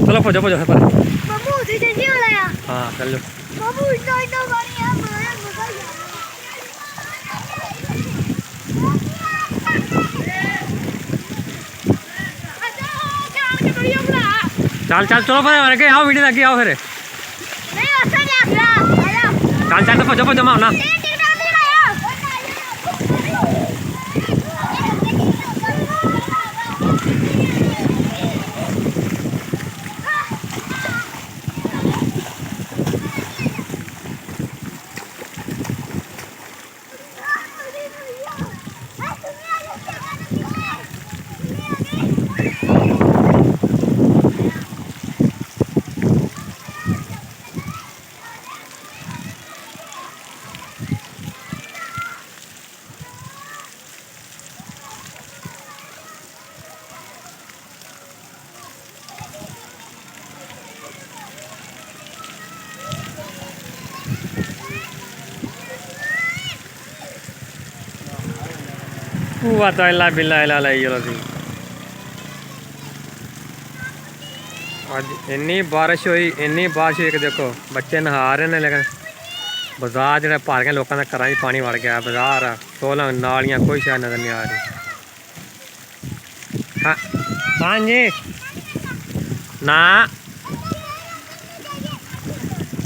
चलो भजो भजो पर हाँ चल लो चल चल चलो पर अगे आओ वीडियो अगे आओ फिर चल चल भजो भजो मारना आज इन्नी बारिश हुई कि देखो बच्चे नहा रहे हैं लेकिन बाजार जो भर गया लोगों के घर पानी वड़ गया बाजार सोलह नालियाँ कोई शायद नजर नहीं आ रही। हाँ हाँ जी ना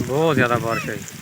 बहुत ज़्यादा बारिश हुई।